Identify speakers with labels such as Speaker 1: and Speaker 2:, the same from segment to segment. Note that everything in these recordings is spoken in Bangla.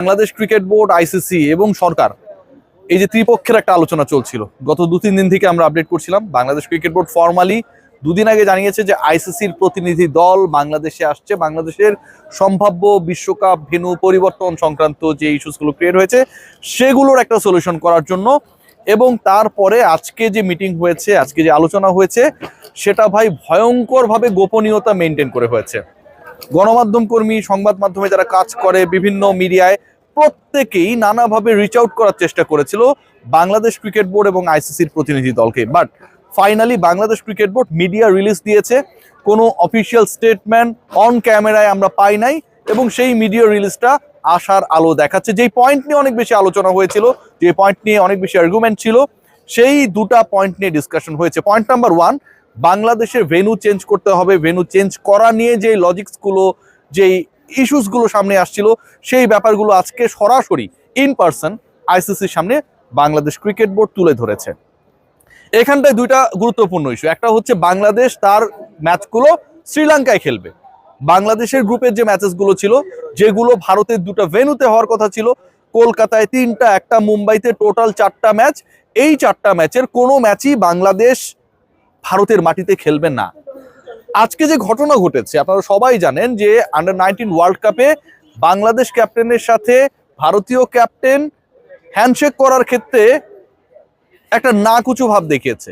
Speaker 1: বাংলাদেশ ক্রিকেট বোর্ড, আইসিসি এবং সরকার এই যে ত্রিপক্ষের একটা আলোচনা চলছিল গত 2-3 দিন থেকে আমরা আপডেট করছিলাম। বাংলাদেশ ক্রিকেট বোর্ড ফর্মালি 2 দিন আগে জানিয়েছে যে আইসিসির প্রতিনিধি দল বাংলাদেশে আসছে, বাংলাদেশের সম্ভাব্য বিশ্বকাপ ভেন্যু পরিবর্তন সংক্রান্ত যে ইস্যুসগুলো ক্রিয়েট হয়েছে সেগুলোর একটা সলিউশন করার জন্য। এবং তারপরে আজকে যে মিটিং হয়েছে, আজকে যে আলোচনা হয়েছে সেটা ভাই ভয়ঙ্করভাবে গোপনীয়তা মেনটেন করে হয়েছে। গণমাধ্যম কর্মী, সংবাদ মাধ্যমে যারা কাজ করে, বিভিন্ন মিডিয়ায় প্রত্যেকেই নানাভাবে রিচ আউট করার চেষ্টা করেছিল বাংলাদেশ ক্রিকেট বোর্ড এবং আইসিসির প্রতিনিধি দলকে। But finally Bangladesh cricket board media release দিয়েছে, কোনো অফিসিয়াল স্টেটমেন্ট অন ক্যামেরায় আমরা পাই নাই। এবং সেই মিডিয়া রিলিজটা আশার আলো দেখাচ্ছে। যেই পয়েন্ট নিয়ে অনেক বেশি আলোচনা হয়েছিল, যে পয়েন্ট নিয়ে অনেক বেশি আর্গুমেন্ট ছিল, সেই দুটা পয়েন্ট নিয়ে ডিসকাশন হয়েছে। পয়েন্ট নাম্বার 1, বাংলাদেশের ভেন্যু চেঞ্জ করতে হবে। ভেন্যু চেঞ্জ করা নিয়ে যে লজিক্সগুলো, যেই ইস্যুসগুলো সামনে আসছিল, সেই ব্যাপারগুলো আজকে সরাসরি ইন পার্সন আইসিসির সামনে বাংলাদেশ ক্রিকেট বোর্ড তুলে ধরেছে। এখানটায় দুইটা গুরুত্বপূর্ণ ইস্যু। একটা হচ্ছে বাংলাদেশ তার ম্যাচগুলো শ্রীলঙ্কায় খেলবে। বাংলাদেশের গ্রুপের যে ম্যাচেসগুলো ছিল, যেগুলো ভারতের 2টা ভেন্যুতে হওয়ার কথা ছিল, কলকাতায় 3টা, একটা মুম্বাইতে, টোটাল 4টা ম্যাচ। এই 4টা ম্যাচের কোনো ম্যাচই বাংলাদেশ ভারতের মাটিতে খেলবে না। আজকে যে ঘটনা ঘটেছে আপনারা সবাই জানেন যে আন্ডার-19 ওয়ার্ল্ড কাপে বাংলাদেশ ক্যাপ্টেনের সাথে ভারতীয় ক্যাপ্টেন হ্যান্ডশেক করার ক্ষেত্রে একটা নাকুচু ভাব দেখিয়েছে।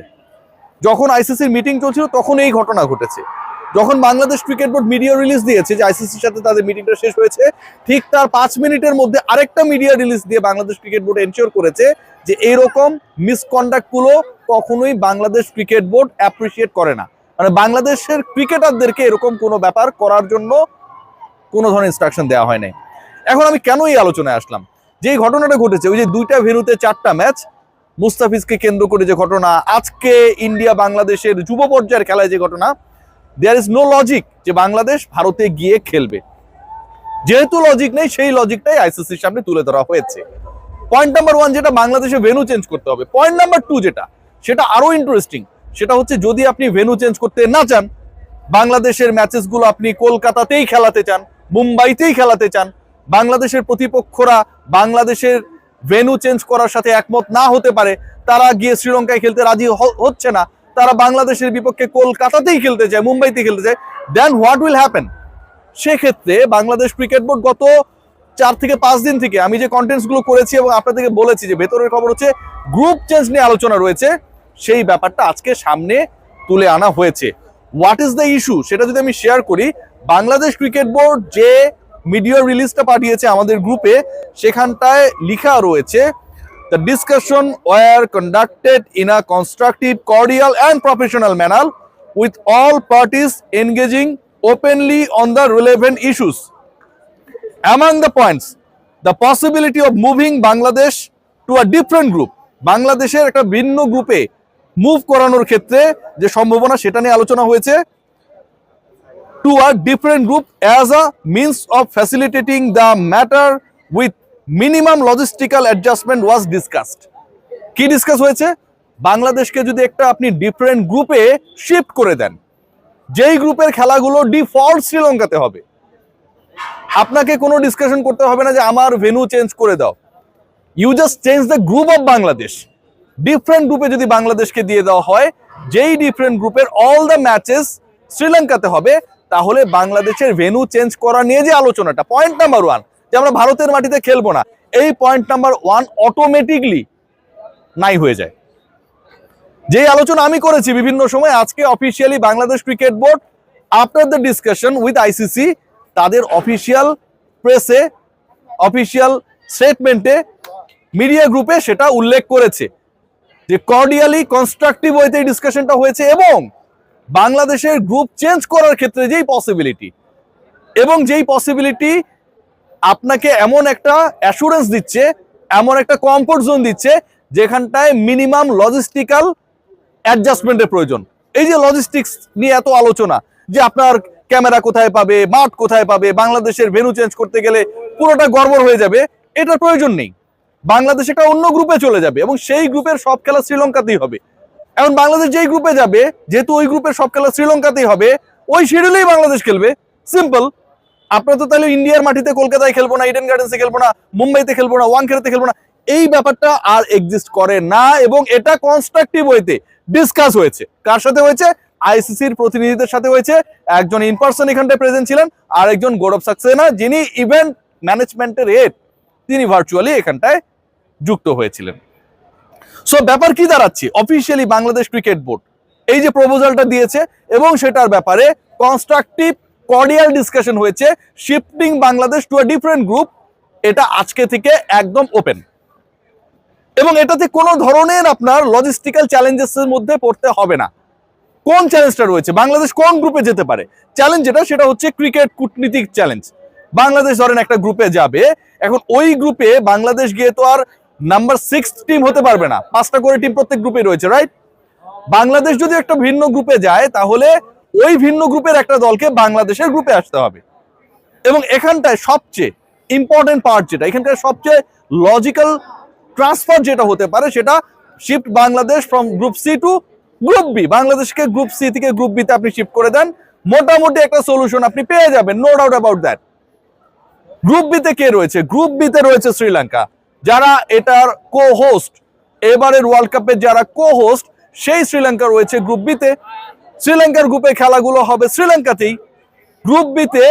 Speaker 1: যখন আইসিসির মিটিং চলছিল তখন এই ঘটনা ঘটেছে। যখন Bangladesh cricket board media release দিয়েছে যে আইসিসির সাথে তাদের মিটিংটা শেষ হয়েছে, ঠিক তার 5 মিনিটের মধ্যে আরেকটা মিডিয়া রিলিজ দিয়ে বাংলাদেশ ক্রিকেট বোর্ড এনশিওর করেছে যে এইরকম মিসকন্ডাক্টগুলো কখনোই বাংলাদেশ ক্রিকেট বোর্ড অ্যাপ্রিসিয়েট করে না। মানে বাংলাদেশের ক্রিকেটারদেরকে এরকম কোনো ব্যাপার করার জন্য কোনো ধরনের ইনস্ট্রাকশন দেওয়া হয় নাই। এখন আমি কেন এই আলোচনায় আসলাম, যে ঘটনাটা ঘটেছে, ওই যে 2টা ভেন্যুতে 4টা ম্যাচ, মুস্তাফিজকে কেন্দ্র করে যে ঘটনা, আজকে ইন্ডিয়া বাংলাদেশের যুব পর্যায়ের খেলায় যে ঘটনা, দেয়ার ইজ নো লজিক যে বাংলাদেশ ভারতে গিয়ে খেলবে। যেহেতু লজিক নেই, সেই লজিকটাই আইসিসির সামনে তুলে ধরা হয়েছে। পয়েন্ট নাম্বার 1 যেটা, বাংলাদেশে ভেন্যু চেঞ্জ করতে হবে। পয়েন্ট নাম্বার 2 যেটা, সেটা আরো ইন্টারেস্টিং। সেটা হচ্ছে যদি আপনি ভেন্যু চেঞ্জ করতে না চান, বাংলাদেশের ম্যাচেসগুলো আপনি কলকাতাতেই খেলাতে চান, মুম্বাইতেই খেলাতে চান, বাংলাদেশের প্রতিপক্ষরা বাংলাদেশের ভেন্যু চেঞ্জ করার সাথে একমত না হতে পারে, তারা গিয়ে শ্রীলঙ্কায় খেলতে রাজি হচ্ছে না, তারা বাংলাদেশের বিপক্ষে কলকাতাতেই খেলতে চায়, মুম্বাইতে খেলতে চায়, দেন হোয়াট উইল হ্যাপেন? সেক্ষেত্রে বাংলাদেশ ক্রিকেট বোর্ড গত 4 থেকে 5 দিন থেকে আমি যে কন্টেন্টসগুলো করেছি এবং আপনাদেরকে বলেছি যে ভেতরের খবর হচ্ছে গ্রুপ চেঞ্জ নিয়ে আলোচনা রয়েছে, সেই ব্যাপারটা আজকে সামনে তুলে আনা হয়েছে। হোয়াট ইজ দ্য ইস্যু সেটা যদি আমি শেয়ার করি, বাংলাদেশ ক্রিকেট বোর্ড যে মিডিয়া রিলিজটা পাঠিয়েছে আমাদের গ্রুপে, সেখানটায় লেখা রয়েছে the discussion were conducted in a constructive, cordial and professional manner with all parties engaging openly on the relevant issues. Among the points, the possibility of moving Bangladesh to a different group, বাংলাদেশের একটা ভিন্ন গ্রুপে মুভ করানোর ক্ষেত্রে যে সম্ভাবনা সেটা নিয়ে আলোচনা হয়েছে, to a different group as a means of facilitating the matter with minimum logistical adjustment was discussed. কি ডিসকাস হয়েছে? বাংলাদেশকে যদি একটা আপনি ডিফারেন্ট গ্রুপে শিফট করে দেন, যেই গ্রুপের খেলাগুলো ডিফল্ট শ্রীলঙ্কাতে হবে, আপনাকে কোনো ডিসকাশন করতে হবে না যে আমার ভেন্যু চেঞ্জ করে দাও। You just change the group of Bangladesh. Different গ্রুপে যদি বাংলাদেশকে দিয়ে দেওয়া হয়, যেই ডিফারেন্ট গ্রুপের অল দ্য ম্যাচেস শ্রীলঙ্কাতে হবে, তাহলে বাংলাদেশের ভেন্যু চেঞ্জ করা নিয়ে যে আলোচনাটা, পয়েন্ট নাম্বার 1 যে আমরা ভারতের মাটিতে খেলবো না, এই পয়েন্ট নাম্বার 1 অটোমেটিকলি নাই হয়ে যায়। যে আলোচনা আমি করেছি বিভিন্ন সময়, আজকে officially Bangladesh cricket board after the discussion with ICC তাদের অফিসিয়াল প্রেসে, অফিসিয়াল স্টেটমেন্টে, মিডিয়া গ্রুপে সেটা উল্লেখ করেছে যে কর্ডিয়ালি কনস্ট্রাকটিভ ওয়েতে এই ডিসকাশনটা হয়েছে এবং বাংলাদেশের গ্রুপ চেঞ্জ করার ক্ষেত্রে যেই পসিবিলিটি, এবং যেই পসিবিলিটি আপনাকে এমন একটা অ্যাসুরেন্স দিচ্ছে, এমন একটা কমফোর্ট জোন দিচ্ছে যেখানটায় মিনিমাম লজিস্টিক্যাল অ্যাডজাস্টমেন্টের প্রয়োজন। এই যে লজিস্টিক্স নিয়ে এত আলোচনা, যে আপনার ক্যামেরা কোথায় পাবে, মাঠ কোথায় পাবে, বাংলাদেশের ভেন্যু চেঞ্জ করতে গেলে পুরোটা গড়বড় হয়ে যাবে, এটার প্রয়োজন নেই। বাংলাদেশ একটা অন্য গ্রুপে চলে যাবে এবং সেই গ্রুপের সব খেলা শ্রীলঙ্কাতেই হবে। এখন বাংলাদেশ যেই গ্রুপে যাবে, যেহেতু ওই গ্রুপের সব খেলা শ্রীলঙ্কাতেই হবে, ওই শিডিউলেই বাংলাদেশ খেলবে, সিম্পল। আপনারা তো তাহলে ইন্ডিয়ার মাটিতে কলকাতায় খেলবো না, ইডেন গার্ডেন্সে খেলবো না, মুম্বাইতে খেলবো না, ওয়াংখেড়েতে খেলবো না, এই ব্যাপারটা আর এক্সিস্ট করে না। এবং এটা কনস্ট্রাকটিভ ওয়েতে ডিসকাস হয়েছে। কার সাথে হয়েছে? আইসিসির প্রতিনিধিদের সাথে হয়েছে। একজন ইন পার্সন এখানটায় প্রেজেন্ট ছিলেন, আর একজন গৌরব সাক্সেনা যিনি ইভেন্ট ম্যানেজমেন্টের হেড, তিনি ভার্চুয়ালি এখানটায় যুক্ত হয়েছিলেন। সো ব্যাপার কি দাঁড়াচ্ছে? অফিসিয়ালি বাংলাদেশ ক্রিকেট বোর্ড এই যে প্রপোজালটা দিয়েছে এবং সেটার ব্যাপারে কনস্ট্রাকটিভ কর্ডিয়াল ডিসকাশন হয়েছে, shifting Bangladesh to a different group, এটা আজকে থেকে একদম ওপেন। এবং এটাতে কোনো ধরনের আপনার লজিস্টিক্যাল চ্যালেঞ্জেসের মধ্যে পড়তে হবে না। কোন চ্যালেঞ্জটা রয়েছে? বাংলাদেশ কোন গ্রুপে যেতে পারে? চ্যালেঞ্জ যেটা, সেটা হচ্ছে ক্রিকেট কূটনীতিক চ্যালেঞ্জ। বাংলাদেশ ধরেন একটা গ্রুপে যাবে, এখন ওই গ্রুপে বাংলাদেশ গিয়ে তো আর নাম্বার 6 টিম হতে পারবে না, 5টা করে টিম প্রত্যেক গ্রুপে রয়েছে, রাইট? বাংলাদেশ যদি একটা ভিন্ন গ্রুপে যায়, তাহলে ওই ভিন্ন গ্রুপের একটা দলকে বাংলাদেশের গ্রুপে আসতে হবে। এবং এখানটায় সবচেয়ে ইম্পর্টেন্ট পার্ট যেটা, এখানকার সবচেয়ে লজিক্যাল ট্রান্সফার যেটা হতে পারে, সেটা shift Bangladesh from group C to group B. বাংলাদেশকে গ্রুপ সি থেকে গ্রুপ বি তে আপনি শিফট করে দেন, মোটামুটি একটা সলিউশন আপনি পেয়ে যাবেন, no doubt about that. Group B তে কে রয়েছে? গ্রুপ বি তে রয়েছে শ্রীলঙ্কা, যারা এটার কো হোস্ট, এবারের ওয়ার্ল্ড কাপের যারা কো হোস্ট, সেই শ্রীলঙ্কা রয়েছে গ্রুপ বি তে। শ্রীলঙ্কার গ্রুপে খেলাগুলো হবে শ্রীলঙ্কাতেই। গ্রুপ বি তে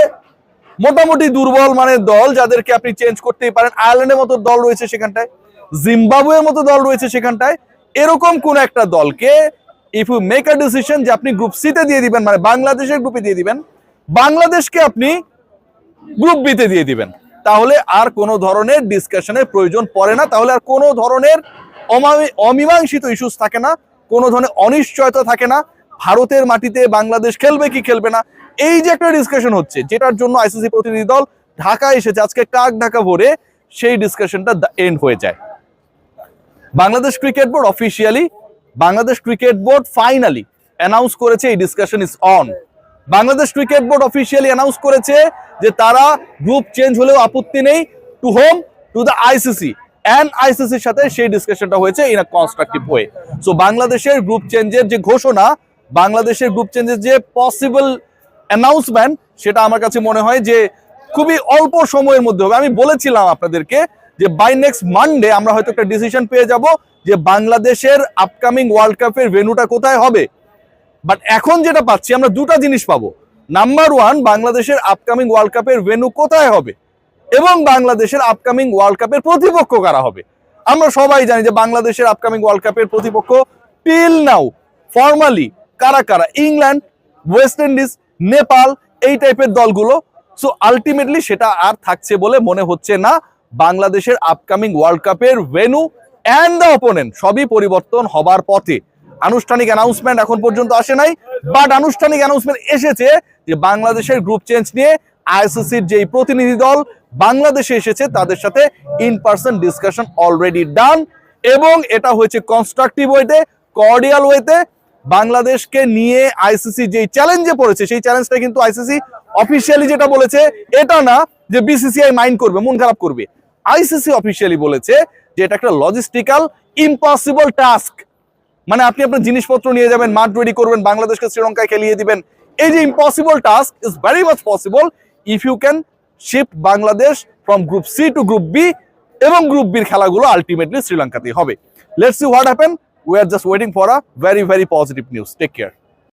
Speaker 1: মোটামুটি দুর্বল মানের দল, যাদেরকে আপনি চেঞ্জ করতেই পারেন। আয়ারল্যান্ডের মতো দল রয়েছে সেখানটায়, জিম্বাবুয়ের মতো দল রয়েছে সেখানটায়। এরকম কোন একটা দলকে if you make a decision যে আপনি গ্রুপ সি তে দিয়ে দিবেন, মানে বাংলাদেশের গ্রুপে দিয়ে দিবেন, বাংলাদেশকে আপনি গ্রুপ বি তে দিয়ে দিবেন, তাহলে আর কোনো ধরনের ডিসকাশনের প্রয়োজন পড়ে না। তাহলে আর কোনো ধরনের অমীমাংসিত ইস্যুস থাকে না, কোনো ধরনের অনিশ্চয়তা থাকে না। ভারতের মাটিতে বাংলাদেশ খেলবে কি খেলবে না, এই যে একটা ডিসকাশন হচ্ছে, যেটার জন্য আইসিসি প্রতিনিধি দল ঢাকা এসেছে আজকে কাক ঢাকা ভরে, সেই ডিসকাশনটা এন্ড হয়ে যায়। Bangladesh cricket board officially, Bangladesh cricket board finally announce করেছে এই discussion is on. Bangladesh cricket board officially announce করেছে যে তারা গ্রুপ চেঞ্জ হলেও আপত্তি নেই, to home, to the ICC, and আইসিসির সাথে সেই ডিসকাশনটা হয়েছে in a constructive way. So বাংলাদেশের গ্রুপ চেঞ্জের যে ঘোষণা, বাংলাদেশের গ্রুপ চেঞ্জের যে পসিবল অ্যানাউন্সমেন্ট, সেটা আমার কাছে মনে হয় যে খুবই অল্প সময়ের মধ্যে হবে। আমি বলেছিলাম আপনাদেরকে যে বাই নেক্সট মানডে আমরা হয়তো একটা ডিসিশন পেয়ে যাব যে বাংলাদেশের আপকামিং ওয়ার্ল্ড কাপের ভেন্যুটা কোথায় হবে। বাট এখন যেটা পাচ্ছি, আমরা দুটা জিনিস পাবো। নাম্বার ওয়ান, বাংলাদেশের আপকামিং ওয়ার্ল্ড কাপের ভেন্যু কোথায় হবে এবং বাংলাদেশের আপকামিং ওয়ার্ল্ড কাপের প্রতিপক্ষ কারা হবে। আমরা সবাই জানি যে বাংলাদেশের আপকামিং ওয়ার্ল্ড কাপের প্রতিপক্ষ টিল নাও ফর্মালি কারা কারা, ইংল্যান্ড, ওয়েস্ট ইন্ডিজ, নেপাল, এই টাইপের দলগুলো। সো আলটিমেটলি সেটা আর থাকছে বলে মনে হচ্ছে না। বাংলাদেশের আপকামিং ওয়ার্ল্ড কাপের ভেন্যু অ্যান্ড দ্য অপোনেন্ট সবই পরিবর্তন হবার পথে। আনুষ্ঠানিক অ্যানাউন্সমেন্ট এখন পর্যন্ত আসে নাই, বাট আনুষ্ঠানিক অ্যানাউন্সমেন্ট এসেছে যে বাংলাদেশের গ্রুপ চেঞ্জ নিয়ে আইসিসির যেই প্রতিনিধি দল বাংলাদেশে এসেছে, তাদের সাথে in person discussion already done, এবং এটা হয়েছে কনস্ট্রাকটিভ ওয়েতে, কর্ডিয়াল ওয়েতে। বাংলাদেশকে নিয়ে আইসিসি যেই চ্যালেঞ্জে পড়েছে, সেই চ্যালেঞ্জটা কিন্তু আইসিসি অফিসিয়ালি যেটা বলেছে, এটা না যে বিসিসিআই মাইন্ড করবে, মন খারাপ করবে। আইসিসি অফিসিয়ালি বলেছে যে এটা একটা লজিস্টিক্যাল ইম্পসিবল টাস্ক। মানে আপনি আপনার জিনিসপত্র নিয়ে যাবেন, মাঠ রেডি করবেন, বাংলাদেশকে শ্রীলঙ্কায় খেলিয়ে দিবেন, এই যে impossible task is very much possible if you can shift Bangladesh from group C to group B, এবং গ্রুপ বির খেলাগুলো আলটিমেটলি শ্রীলঙ্কাতেই হবে। Let's see what happen. We are just waiting for a very, very positive news. Take care.